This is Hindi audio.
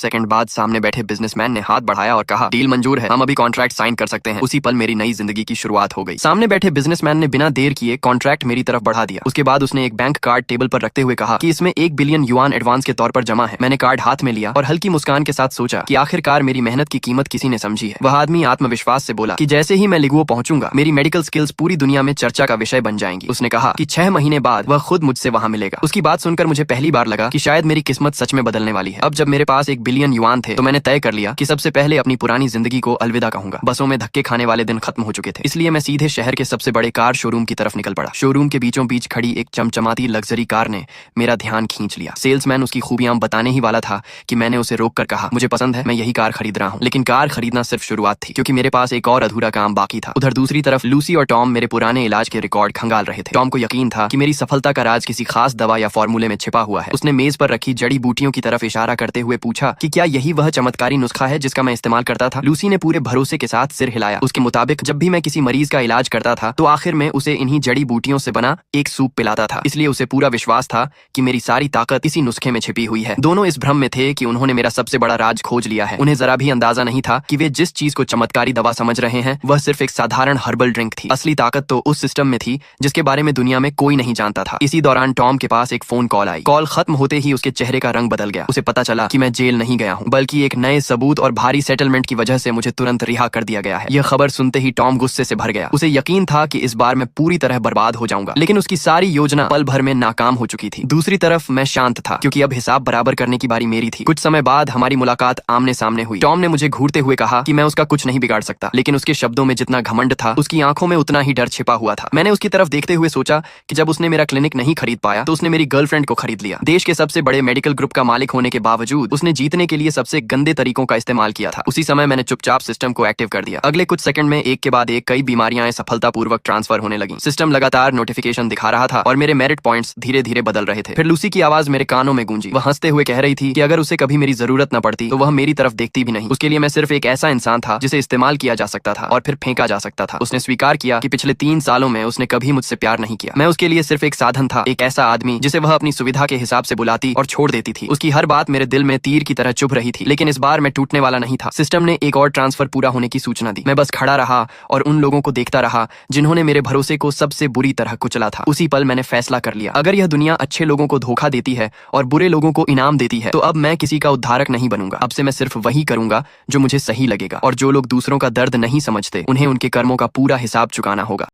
सेकंड बाद सामने बैठे बिजनेसमैन ने हाथ बढ़ाया और कहा, डील मंजूर है, हम अभी कॉन्ट्रैक्ट साइन कर सकते हैं। उसी पल मेरी नई जिंदगी की शुरुआत हो गई। सामने बैठे बिजनेसमैन ने बिना देर किए कॉन्ट्रैक्ट मेरी तरफ बढ़ा दिया। उसके बाद उसने एक बैंक कार्ड टेबल पर रखते हुए कहा कि इसमें 1 बिलियन युआन एडवांस के तौर पर जमा है। मैंने कार्ड हाथ में लिया और हल्की मुस्कान के साथ सोचा कि आखिरकार मेरी मेहनत की कीमत किसी ने समझी है। वह आदमी आत्मविश्वास से बोला कि जैसे ही मैं लिगुओ पहुंचूंगा मेरी मेडिकल स्किल्स पूरी दुनिया में चर्चा का विषय बन जाएंगी। उसने कहा कि 6 महीने बाद वह खुद मुझसे वहां मिलेगा। उसकी बात सुनकर मुझे पहली बार लगा कि शायद मेरी किस्मत सच में बदलने वाली है। अब जब मेरे पास 1 बिलियन युआन थे तो मैंने तय कर लिया कि सबसे पहले अपनी पुरानी जिंदगी को अलविदा कहूंगा। बसों में धक्के खाने वाले दिन खत्म हो चुके थे, इसलिए मैं सीधे शहर के सबसे बड़े कार शोरूम की तरफ निकल पड़ा। शोरूम के बीचों बीच खड़ी एक चमचमाती लग्जरी कार ने मेरा ध्यान खींच लिया। सेल्समैन उसकी खूबियां बताने ही वाला था कि मैंने उसे रोक कर कहा, मुझे पसंद है, मैं यही कार खरीद रहा हूँ। लेकिन कार खरीदना सिर्फ शुरुआत थी, क्योंकि मेरे पास एक और अधूरा काम बाकी था। उधर दूसरी तरफ लूसी और टॉम मेरे पुराने इलाज के रिकॉर्ड खंगाल रहे थे। टॉम को यकीन था कि मेरी सफलता का राज किसी खास दवा या फॉर्मूले में छिपा हुआ है। उसने मेज पर रखी जड़ी बूटियों की तरफ इशारा करते हुए पूछा कि क्या यही वह चमत्कारी नुस्खा है जिसका मैं इस्तेमाल करता था। लूसी ने पूरे भरोसे के साथ सिर हिलाया। उसके मुताबिक जब भी मैं किसी मरीज का इलाज करता था तो आखिर में उसे इन्हीं जड़ी बूटियों से बना एक सूप पिलाता था। इसलिए उसे पूरा विश्वास था कि मेरी सारी ताकत इसी नुस्खे में छिपी हुई है। दोनों इस भ्रम में थे कि उन्होंने मेरा सबसे बड़ा राज खोज लिया है। उन्हें जरा भी अंदाजा नहीं था कि वे जिस चीज को चमत्कारी दवा समझ रहे हैं वह सिर्फ एक साधारण हर्बल ड्रिंक थी। असली ताकत तो उस सिस्टम में थी जिसके बारे में दुनिया में कोई नहीं जानता था। इसी दौरान टॉम के पास एक फोन कॉल आई। कॉल खत्म होते ही उसके चेहरे का रंग बदल गया। उसे पता चला कि मैं जेल नहीं गया हूँ, बल्कि एक नए सबूत और भारी सेटलमेंट की वजह से मुझे तुरंत रिहा कर दिया गया है। यह खबर सुनते ही टॉम गुस्से से भर गया। उसे यकीन था कि इस बार मैं पूरी तरह बर्बाद हो जाऊंगा, लेकिन उसकी सारी योजना पल भर में नाकाम हो चुकी थी। दूसरी तरफ मैं शांत था, क्योंकि अब हिसाब बराबर करने की बारी मेरी थी। कुछ समय बाद हमारी मुलाकात आमने सामने हुई। टॉम ने मुझे घूरते हुए कहा कि मैं उसका कुछ नहीं बिगाड़ सकता, लेकिन उसके शब्दों में जितना घमंड था उसकी आंखों में उतना ही डर छिपा हुआ था। मैंने उसकी तरफ देखते हुए सोचा कि जब उसने मेरा क्लिनिक नहीं खरीद पाया तो उसने मेरी गर्लफ्रेंड को खरीद लिया। देश के सबसे बड़े मेडिकल ग्रुप का मालिक होने के बावजूद उसने जीतने के लिए सबसे गंदे तरीकों का इस्तेमाल किया था। उसी समय मैंने चुपचाप सिस्टम को एक्टिव कर दिया। अगले कुछ सेकंड में एक के बाद एक कई बीमारियां सफलतापूर्वक ट्रांसफर होने लगी। सिस्टम लगातार नोटिफिकेशन दिखा रहा था और मेरे मेरिट पॉइंट्स धीरे धीरे बदल रहे थे। फिर लूसी की आवाज मेरे कानों में गूंजी। वह हंसते हुए कह रही थी कि अगर उसे कभी मेरी जरूरत न पड़ती तो वह मेरी तरफ देखती भी नहीं। उसके लिए मैं सिर्फ एक ऐसा इंसान था जिसे इस्तेमाल किया जा सकता था और फिर फेंका जा सकता था। उसने स्वीकार किया कि पिछले 3 सालों में उसने कभी मुझसे प्यार नहीं किया। मैं उसके लिए सिर्फ एक साधन था, एक ऐसा आदमी जिसे वह अपनी सुविधा के हिसाब से बुलाती और छोड़ देती थी। उसकी हर बात मेरे दिल में तीर की तरह चुभ रही थी, लेकिन इस बार मैं टूटने वाला नहीं था। सिस्टम ने एक और ट्रांसफर पूरा होने की सूचना दी। मैं बस खड़ा रहा और उन लोगों को देखता रहा जिन्होंने मेरे भरोसे को सबसे बुरी तरह कुचला था। उसी पल मैंने फैसला कर लिया, अगर यह दुनिया अच्छे लोगों को धोखा देती है और बुरे लोगों को इनाम देती है तो अब मैं किसी का उद्धारक नहीं बनूंगा। अब से मैं सिर्फ वही करूंगा जो मुझे सही लगेगा, और जो लोग दूसरों का दर्द नहीं समझते उन्हें उनके कर्मों का पूरा हिसाब चुकाना होगा।